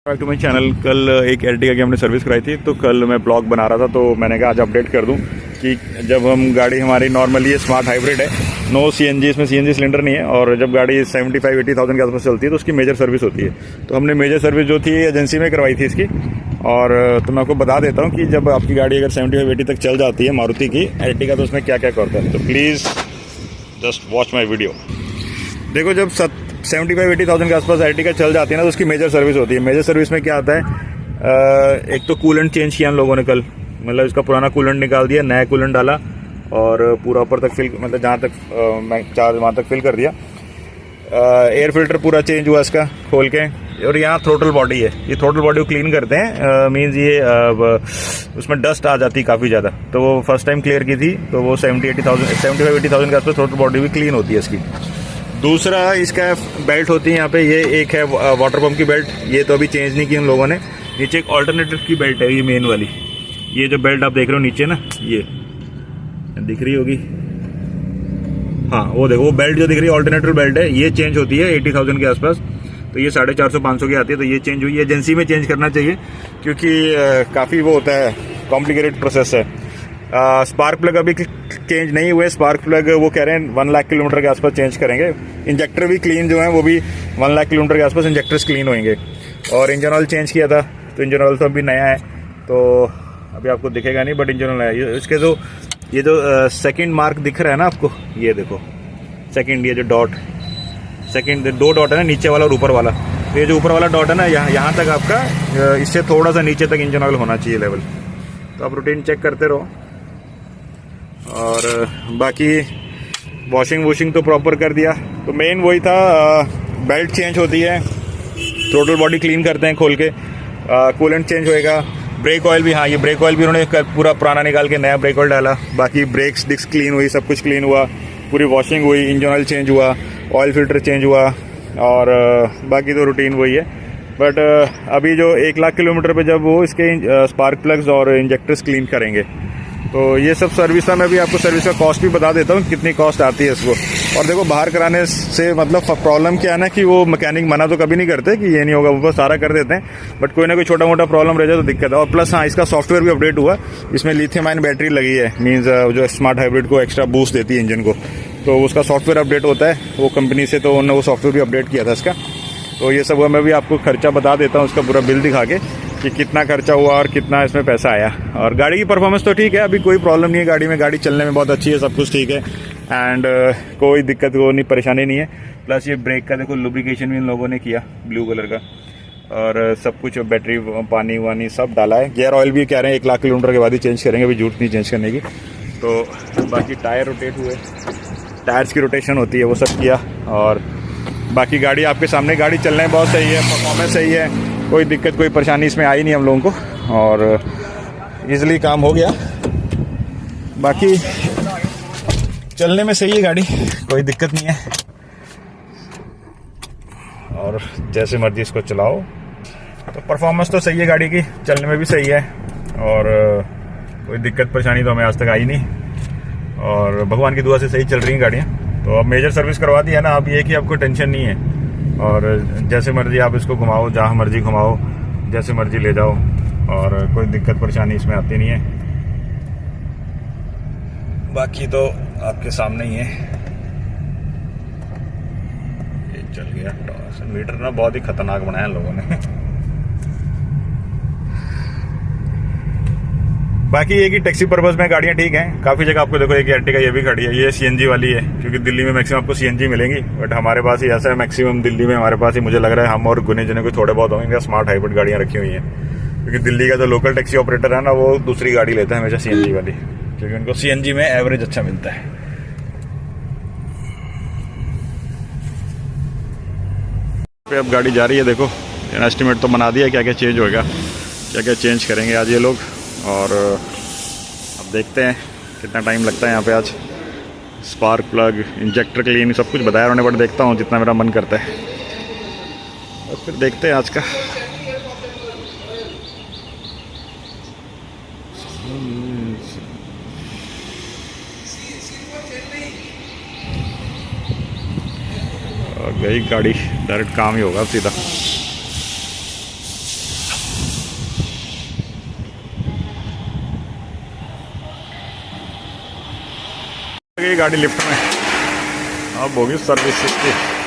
Back to my channel. कल एक Ertiga की हमने सर्विस कराई थी, तो कल मैं ब्लॉग बना रहा था, तो मैंने कहा आज अपडेट कर दूं कि जब हम गाड़ी हमारी नॉर्मली स्मार्ट हाइब्रिड है, नो सीएनजी, इसमें सीएनजी सिलेंडर नहीं है, और जब गाड़ी 75-80,000 के आसपास चलती है तो उसकी मेजर सर्विस होती है। तो हमने मेजर सर्विस जो थी एजेंसी में करवाई थी इसकी। और तो मैं आपको बता देता हूँ कि जब आपकी गाड़ी अगर 75-80 तक चल जाती है मारुति की एर्टिगा, तो उसमें क्या क्या करता है। तो please just watch my video. देखो, जब 75-80,000 के आसपास एर्टिगा चल जाती है ना, तो उसकी मेजर सर्विस होती है। मेजर सर्विस में क्या आता है, एक तो कूलेंट चेंज किया हम लोगों ने कल, मतलब इसका पुराना कूलेंट निकाल दिया, नया कूलेंट डाला और पूरा ऊपर तक फिल, मतलब जहाँ तक मैं चार्ज वहाँ तक फिल कर दिया। एयर फिल्टर पूरा चेंज हुआ इसका खोल के। और यहाँ थ्रोटल बॉडी है, ये थ्रोटल बॉडी को क्लीन करते हैं, मींस ये उसमें डस्ट आ जाती है काफ़ी ज़्यादा, तो वो फर्स्ट टाइम क्लियर की थी, तो वो 75-80,000 के आसपास थ्रोटल बॉडी भी क्लीन होती है इसकी। दूसरा इसका बेल्ट होती है यहाँ पे, ये एक है वाटर पम्प की बेल्ट, ये तो अभी चेंज नहीं की हम लोगों ने। नीचे एक ऑल्टरनेटिव की बेल्ट है, ये मेन वाली, ये जो बेल्ट आप देख रहे हो नीचे ना, ये दिख रही होगी, हाँ वो देखो, वो बेल्ट जो दिख रही है ऑल्टरनेटिव बेल्ट है, ये चेंज होती है 80,000 के आसपास, तो ये 450-500 की आती है, तो ये चेंज हुई है। एजेंसी में चेंज करना चाहिए क्योंकि काफ़ी वो होता है, कॉम्प्लिकेटेड प्रोसेस है। स्पार्क प्लग अभी चेंज नहीं हुए, स्पार्क प्लग वो कह रहे हैं 1 लाख किलोमीटर के आसपास चेंज करेंगे। इंजेक्टर भी क्लीन जो है वो भी 1 लाख किलोमीटर के आसपास इंजेक्टर्स क्लीन होंगे। और इंजन ऑयल चेंज किया था, तो इंजन ऑयल तो अभी नया है, तो अभी आपको दिखेगा नहीं, बट इंजन ऑयल है। इसके जो ये जो सेकंड मार्क दिख रहा है ना आपको, ये देखो सेकंड, ये जो डॉट, सेकंड 2 डॉट है ना, नीचे वाला और ऊपर वाला, तो ये जो ऊपर वाला डॉट है ना, यहाँ तक आपका, इससे थोड़ा सा नीचे तक इंजन ऑयल होना चाहिए लेवल। तो आप रूटीन चेक करते रहो। और बाकी वॉशिंग तो प्रॉपर कर दिया। तो मेन वही था, बेल्ट चेंज होती है, थ्रोटल बॉडी क्लीन करते हैं खोल के, कूलेंट चेंज होएगा, ब्रेक ऑयल भी, हाँ ये ब्रेक ऑयल भी उन्होंने पूरा पुराना निकाल के नया ब्रेक ऑयल डाला। बाकी ब्रेक्स डिस्क क्लीन हुई, सब कुछ क्लीन हुआ, पूरी वॉशिंग हुई, इंजन ऑयल चेंज हुआ, ऑयल फिल्टर चेंज हुआ, और बाकी तो रूटीन वही है। बट अभी जो 1 लाख किलोमीटर पे जब वो इसके स्पार्क प्लग्स और इंजेक्टर्स क्लीन करेंगे, तो ये सब सर्विस है। मैं भी आपको सर्विस का कॉस्ट भी बता देता हूँ कितनी कॉस्ट आती है इसको। और देखो, बाहर कराने से मतलब प्रॉब्लम क्या है ना, कि वो मैकेनिक मना तो कभी नहीं करते कि ये नहीं होगा, वो बस सारा कर देते हैं, बट कोई ना कोई छोटा मोटा प्रॉब्लम रह जाए तो दिक्कत है। और प्लस हाँ, इसका सॉफ्टवेयर भी अपडेट हुआ, इसमें लिथियम आयन बैटरी लगी है, मीन्स जो स्मार्ट हाइब्रिड को एक्स्ट्रा बूस्ट देती है इंजन को, तो उसका सॉफ्टवेयर अपडेट होता है वो कंपनी से, तो उन्होंने वो सॉफ्टवेयर भी अपडेट किया था इसका। तो ये सब हुआ, मैं भी आपको खर्चा बता देता हूँ, उसका पूरा बिल दिखा के कि कितना खर्चा हुआ और कितना इसमें पैसा आया। और गाड़ी की परफॉर्मेंस तो ठीक है, अभी कोई प्रॉब्लम नहीं है गाड़ी में, गाड़ी चलने में बहुत अच्छी है, सब कुछ ठीक है, एंड कोई दिक्कत को नहीं, परेशानी नहीं है। प्लस ये ब्रेक का देखो लुब्रिकेशन भी इन लोगों ने किया ब्लू कलर का, और सब कुछ बैटरी पानी वानी सब डाला है। गियर ऑयल भी कह रहे हैं 1 लाख किलोमीटर के बाद ही चेंज करेंगे, अभी जरूरत नहीं चेंज करने की। तो बाकी टायर रोटेट हुए, टायर्स की रोटेशन होती है, वो सब किया। और बाकी गाड़ी आपके सामने, गाड़ी चलने में बहुत सही है, परफॉर्मेंस सही है, कोई दिक्कत कोई परेशानी इसमें आई नहीं हम लोगों को, और इजीली काम हो गया। बाकी चलने में सही है गाड़ी, कोई दिक्कत नहीं है, और जैसे मर्जी इसको चलाओ। तो परफॉर्मेंस तो सही है गाड़ी की, चलने में भी सही है, और कोई दिक्कत परेशानी तो हमें आज तक आई नहीं, और भगवान की दुआ से सही चल रही हैं गाड़ियाँ। तो अब मेजर सर्विस करवा दी है ना, अब ये कि आपको टेंशन नहीं है, और जैसे मर्जी आप इसको घुमाओ, जहाँ मर्जी घुमाओ, जैसे मर्जी ले जाओ, और कोई दिक्कत परेशानी इसमें आती नहीं है। बाकी तो आपके सामने ही है, ये चल गया। मीटर ना बहुत ही खतरनाक बनाया लोगों ने। बाकी ये कि टैक्सी पर्पस में गाड़ियाँ ठीक हैं, काफ़ी जगह आपको देखो, एक एर्टिगा ये भी खड़ी है, ये सीएनजी वाली है, क्योंकि दिल्ली में मैक्सिमम आपको सीएनजी मिलेंगी, बट हमारे पास ही ऐसा है, मैक्सिमम दिल्ली में हमारे पास ही मुझे लग रहा है हम और गुने जने को थोड़े बहुत होंगे स्मार्ट हाइब्रिड गाड़ियाँ रखी हुई हैं, क्योंकि दिल्ली का जो लोकल टैक्सी ऑपरेटर है ना, वो दूसरी गाड़ी लेता है हमेशा सीएनजी वाली, क्योंकि उनको सीएनजी में एवरेज अच्छा मिलता है। अब गाड़ी जा रही है, देखो एस्टिमेट तो बना दिया क्या क्या चेंज होगा, क्या क्या चेंज करेंगे आज ये लोग, और अब देखते हैं कितना टाइम लगता है यहाँ पे आज। स्पार्क प्लग, इंजेक्टर क्लीन, सब कुछ बताया उन्होंने, बट देखता हूँ जितना मेरा मन करता है, और फिर देखते हैं आज का। और गई गाड़ी, डायरेक्ट काम ही होगा सीधा। गई गाड़ी लिफ्ट में, अब होगी सर्विस इसकी।